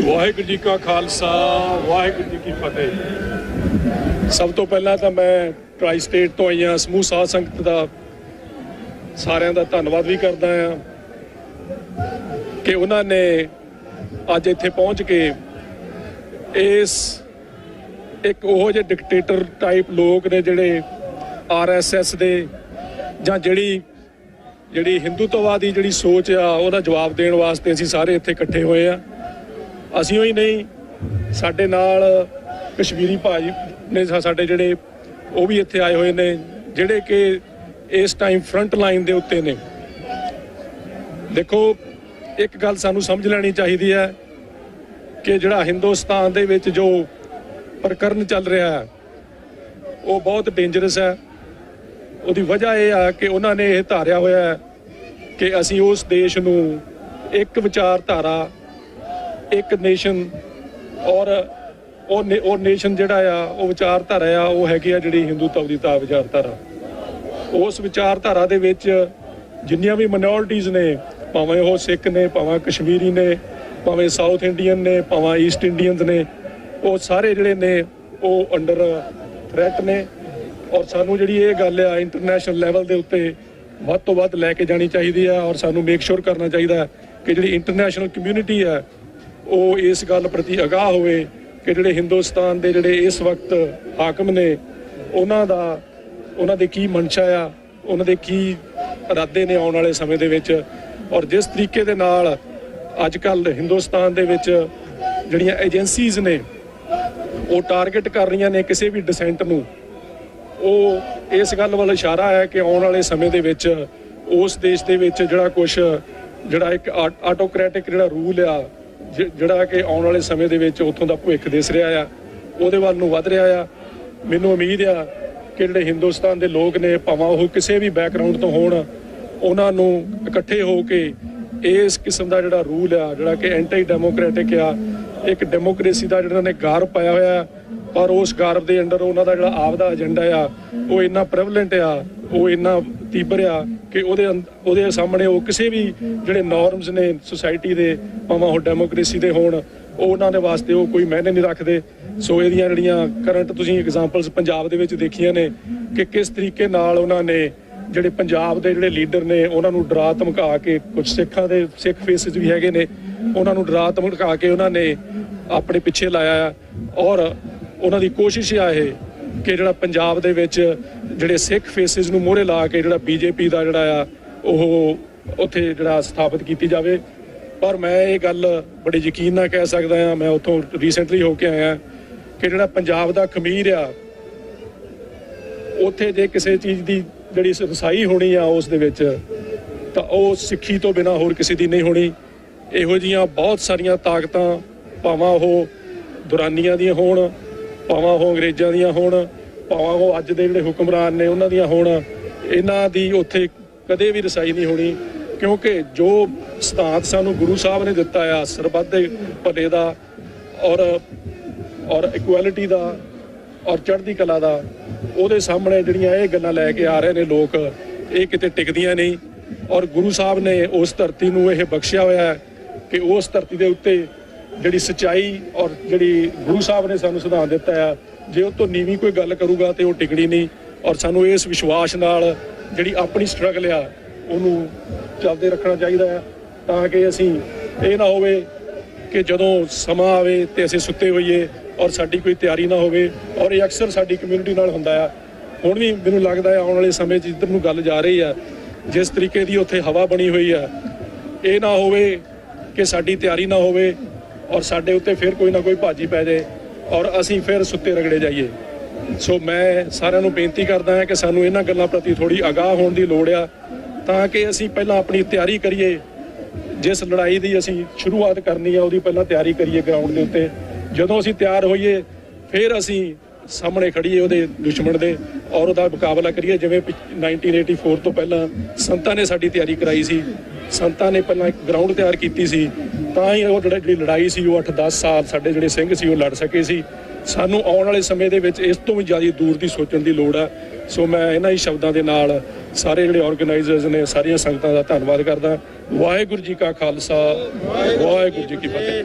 वाहिगुरू जी का खालसा वाहिगुरू जी की फतेह। सब तो पहला तो मैं ट्राई स्टेट तो आई हाँ समूह साध संगत का सारिਆਂ ਦਾ ਧੰਨਵਾਦ भी करदा हाँ कि उन्होंने अज इत्थे पहुँच के इस एक ओहो जे डिकटेटर टाइप लोग ने जिहड़े RSS दे जां जिहड़ी हिंदुत्ववादी जिहड़ी सोच आ उहदा जवाब देण वास्ते असीं सारे इत्थे इकट्ठे होए आ। असीं ही नहीं साडे नाल कश्मीरी भाई ने साडे जिहड़े वो भी इत्थे आए हुए ने जिहड़े कि इस टाइम फ्रंट लाइन दे उत्ते ने। देखो एक गल सानू समझ लैनी चाहिदी है कि जिहड़ा हिंदुस्तान दे विच जो प्रकरण चल रहा है वो बहुत डेंजरस है। उसकी वजह यह है कि उन्होंने यह धारिया होया है कि असी उस देश नूं एक विचारधारा एक नेशन और नेशन जिहड़ा आ वो विचारधारा आ वो हैगी आ जिहड़ी हिंदुत्व दी विचारधारा। उस विचारधारा दे विच जिन्नियां भी माइनॉरिटीज़ ने भावें वो सिख ने भावें कश्मीरी ने भावें साउथ इंडियन ने भावें ईस्ट इंडियंस ने वो सारे जिहड़े ने वो अंडर थ्रैट ने। और सानू जिहड़ी ये गल आ इंटरनेशनल लैवल के उत्ते वध तो वध लैके जानी चाहिए है और सानू मेक श्योर करना चाहिए कि जिहड़ी इंटरनेशनल कम्यूनिटी है वो इस गल प्रति आगाह होवे कि जिहड़े हिंदुस्तान के जिहड़े इस वक्त हाकम ने उन्हां दे की मंशा आ उन्हां दे की इरादे ने आउण वाले समय दे विच। और जिस तरीके दे नाल अजकल हिंदुस्तान दे विच जिहड़ियां एजेंसीज़ ने वो टारगेट कर रही ने किसी भी डिसेंट नूं वो इस गल वाल इशारा है कि आने वाले समय दे विच उस देश दे विच जिहड़ा कुछ जिहड़ा एक ऑटोक्रैटिक जिहड़ा रूल आ जिहड़ा कि आने वाले समय दे विच उत्थों दा भविख दिस रहा आ उहदे वल नूं वध रहा आ। मैनूं उम्मीद आ कि जिहड़े हिंदुस्तान दे लोग ने भावें वो किसी भी बैकग्राउंड तो होण उन्हां नूं इकट्ठे हो के इस किस्म का जिहड़ा रूल आ जिहड़ा कि एंटी डेमोक्रेटिक आ एक डेमोक्रेसी का जिहड़ा ने गार पाया होया पर उस गारव के अंडर उन्होंने जिहड़ा आपदा एजेंडा आ वो इन्ना प्रेवलेंट आ वो इन्ना तीबर आ कि उहदे सामने वो किसी भी जिहड़े नॉर्म्स ने सोसाइटी दे भावें वो डेमोक्रेसी दे होण उन्होंने वास्ते वो कोई मायने नहीं रखते। सो इहदियां जिहड़ियां करंट तुसीं एग्जाम्पल्स पंजाब दे विच देखियां ने कि किस तरीके नाल उन्होंने ਜਿਹੜੇ ਪੰਜਾਬ ਦੇ ਜਿਹੜੇ ਲੀਡਰ ਨੇ ਉਹਨਾਂ ਨੂੰ ਡਰਾ ਧਮਕਾ ਕੇ ਕੁਝ ਸਿੱਖਾਂ ਦੇ ਸਿੱਖ ਫੇਸਿਸ ਵੀ ਹੈਗੇ ਨੇ ਉਹਨਾਂ ਨੂੰ ਡਰਾ ਧਮਕਾ ਕੇ ਉਹਨਾਂ ਨੇ ਆਪਣੇ ਪਿੱਛੇ ਲਾਇਆ ਆ। ਔਰ ਉਹਨਾਂ ਦੀ ਕੋਸ਼ਿਸ਼ ਆ ਇਹ ਕਿ ਜਿਹੜਾ ਪੰਜਾਬ ਦੇ ਵਿੱਚ ਜਿਹੜੇ ਸਿੱਖ ਫੇਸਿਸ ਨੂੰ ਮੋਹਰੇ ਲਾ ਕੇ ਜਿਹੜਾ BJP ਦਾ ਜਿਹੜਾ ਆ ਉਹ ਉੱਥੇ ਜਿਹੜਾ ਸਥਾਪਿਤ ਕੀਤੀ ਜਾਵੇ। ਪਰ ਮੈਂ ਇਹ ਗੱਲ ਬੜੇ ਯਕੀਨ ਨਾਲ ਕਹਿ ਸਕਦਾ ਹਾਂ ਮੈਂ ਉੱਥੋਂ ਰੀਸੈਂਟਲੀ ਹੋ ਕੇ ਆਇਆ ਕਿ ਜਿਹੜਾ ਪੰਜਾਬ ਦਾ ਖਮੀਰ ਆ ਉੱਥੇ ਜੇ ਕਿਸੇ ਚੀਜ਼ ਦੀ ਜਿਹੜੀ ਰਸਾਈ ਹੋਣੀ ਆ ਉਸ ਦੇ ਵਿੱਚ ਤਾਂ ਉਹ ਸਿੱਖੀ ਤੋਂ ਬਿਨਾਂ ਹੋਰ ਕਿਸੇ ਦੀ ਨਹੀਂ ਹੋਣੀ। ਇਹੋ ਜਿਹੀਆਂ ਬਹੁਤ ਸਾਰੀਆਂ ਤਾਕਤਾਂ ਭਾਵਾਂ ਉਹ ਦੁਰਾਨੀਆਂ ਦੀਆਂ ਹੋਣ ਭਾਵਾਂ ਉਹ ਅੰਗਰੇਜ਼ਾਂ ਦੀਆਂ ਹੋਣ ਭਾਵਾਂ ਉਹ ਅੱਜ ਦੇ ਜਿਹੜੇ ਹੁਕਮਰਾਨ ਨੇ ਉਹਨਾਂ ਦੀਆਂ ਹੋਣ ਇਹਨਾਂ ਦੀ ਉੱਥੇ ਕਦੇ ਵੀ ਰਸਾਈ ਨਹੀਂ ਹੋਣੀ ਕਿਉਂਕਿ ਜੋ ਸਿਧਾਂਤ ਸਾਨੂੰ ਗੁਰੂ ਸਾਹਿਬ ਨੇ ਦਿੱਤਾ ਆ ਸਰਬੱਤ ਦੇ ਭਲੇ ਦਾ ਔਰ ਇਕੁਐਲਿਟੀ ਦਾ ਔਰ ਚੜ੍ਹਦੀ ਕਲਾ ਦਾ ਉਹਦੇ ਸਾਹਮਣੇ ਜਿਹੜੀਆਂ ਇਹ ਗੱਲਾਂ ਲੈ ਕੇ ਆ ਰਹੇ ਨੇ ਲੋਕ ਇਹ ਕਿਤੇ ਟਿਕਦੀਆਂ ਨਹੀਂ। ਔਰ ਗੁਰੂ ਸਾਹਿਬ ਨੇ ਉਸ ਧਰਤੀ ਨੂੰ ਇਹ ਬਖਸ਼ਿਆ ਹੋਇਆ ਹੈ ਕਿ ਉਸ ਧਰਤੀ ਦੇ ਉੱਤੇ ਜਿਹੜੀ ਸੱਚਾਈ ਔਰ ਜਿਹੜੀ ਗੁਰੂ ਸਾਹਿਬ ਨੇ ਸਾਨੂੰ ਸਿਧਾਂਤ ਦਿੱਤਾ ਆ ਜੇ ਉਹ ਤੋਂ ਨੀਵੀਂ ਕੋਈ ਗੱਲ ਕਰੂਗਾ ਤੇ ਉਹ ਟਿਕਣੀ ਨਹੀਂ। ਔਰ ਸਾਨੂੰ ਇਸ ਵਿਸ਼ਵਾਸ ਨਾਲ ਜਿਹੜੀ ਆਪਣੀ ਸਟਰਗਲ ਆ ਉਹਨੂੰ ਚੱਲਦੇ ਰੱਖਣਾ ਚਾਹੀਦਾ ਹੈ ਤਾਂ ਕਿ ਅਸੀਂ ਇਹ ਨਾ ਹੋਵੇ ਕਿ ਜਦੋਂ ਸਮਾਂ ਆਵੇ ਤੇ ਅਸੀਂ ਸੁੱਤੇ ਹੋਈਏ ਔਰ ਸਾਡੀ ਕੋਈ ਤਿਆਰੀ ਨਾ ਹੋਵੇ। ਔਰ ਇਹ ਅਕਸਰ ਸਾਡੀ ਕਮਿਊਨਿਟੀ ਨਾਲ ਹੁੰਦਾ ਆ। ਹੁਣ ਵੀ ਮੈਨੂੰ ਲੱਗਦਾ ਹੈ ਆਉਣ ਵਾਲੇ ਸਮੇਂ 'ਚ ਜਿੱਧਰ ਨੂੰ ਗੱਲ ਜਾ ਰਹੀ ਆ ਜਿਸ ਤਰੀਕੇ ਦੀ ਉੱਥੇ ਹਵਾ ਬਣੀ ਹੋਈ ਆ ਇਹ ਨਾ ਹੋਵੇ ਕਿ ਸਾਡੀ ਤਿਆਰੀ ਨਾ ਹੋਵੇ ਔਰ ਸਾਡੇ ਉੱਤੇ ਫਿਰ ਕੋਈ ਨਾ ਕੋਈ ਭਾਜੀ ਪੈ ਜਾਏ ਔਰ ਅਸੀਂ ਫਿਰ ਸੁੱਤੇ ਰਗੜੇ ਜਾਈਏ। ਸੋ ਮੈਂ ਸਾਰਿਆਂ ਨੂੰ ਬੇਨਤੀ ਕਰਦਾ ਹਾਂ ਕਿ ਸਾਨੂੰ ਇਹਨਾਂ ਗੱਲਾਂ ਪ੍ਰਤੀ ਥੋੜ੍ਹੀ ਆਗਾਹ ਹੋਣ ਦੀ ਲੋੜ ਆ ਤਾਂ ਕਿ ਅਸੀਂ ਪਹਿਲਾਂ ਆਪਣੀ ਤਿਆਰੀ ਕਰੀਏ। ਜਿਸ ਲੜਾਈ ਦੀ ਅਸੀਂ ਸ਼ੁਰੂਆਤ ਕਰਨੀ ਆ ਉਹਦੀ ਪਹਿਲਾਂ ਤਿਆਰੀ ਕਰੀਏ ਗਰਾਊਂਡ ਦੇ ਉੱਤੇ। ਜਦੋਂ ਅਸੀਂ ਤਿਆਰ ਹੋਈਏ ਫਿਰ ਅਸੀਂ ਸਾਹਮਣੇ ਖੜੀਏ ਉਹਦੇ ਦੁਸ਼ਮਣ ਦੇ ਔਰ ਉਹਦਾ ਮੁਕਾਬਲਾ ਕਰੀਏ ਜਿਵੇਂ 1984 ਤੋਂ ਪਹਿਲਾਂ ਸੰਤਾਂ ਨੇ ਸਾਡੀ ਤਿਆਰੀ ਕਰਾਈ ਸੀ। ਸੰਤਾਂ ਨੇ ਪਹਿਲਾਂ ਇੱਕ ਗਰਾਊਂਡ ਤਿਆਰ ਕੀਤੀ ਸੀ ਤਾਂ ਹੀ ਉਹ ਜਿਹੜੀ ਲੜਾਈ ਸੀ ਉਹ 8-10 ਸਾਲ ਸਾਡੇ ਜਿਹੜੇ ਸਿੰਘ ਸੀ ਉਹ ਲੜ ਸਕੇ ਸੀ। ਸਾਨੂੰ ਆਉਣ ਵਾਲੇ ਸਮੇਂ ਦੇ ਵਿੱਚ ਇਸ ਤੋਂ ਵੀ ਜ਼ਿਆਦਾ ਦੂਰ ਦੀ ਸੋਚਣ ਦੀ ਲੋੜ ਆ। ਸੋ ਮੈਂ ਇਹਨਾਂ ਹੀ ਸ਼ਬਦਾਂ ਦੇ ਨਾਲ ਸਾਰੇ ਜਿਹੜੇ ਆਰਗੇਨਾਈਜ਼ਰਸ ਨੇ ਸਾਰੀਆਂ ਸੰਗਤਾਂ ਦਾ ਧੰਨਵਾਦ ਕਰਦਾ। ਵਾਹਿਗੁਰੂ ਜੀ ਕਾ ਖਾਲਸਾ ਵਾਹਿਗੁਰੂ ਜੀ ਕੀ ਫਤਿਹ।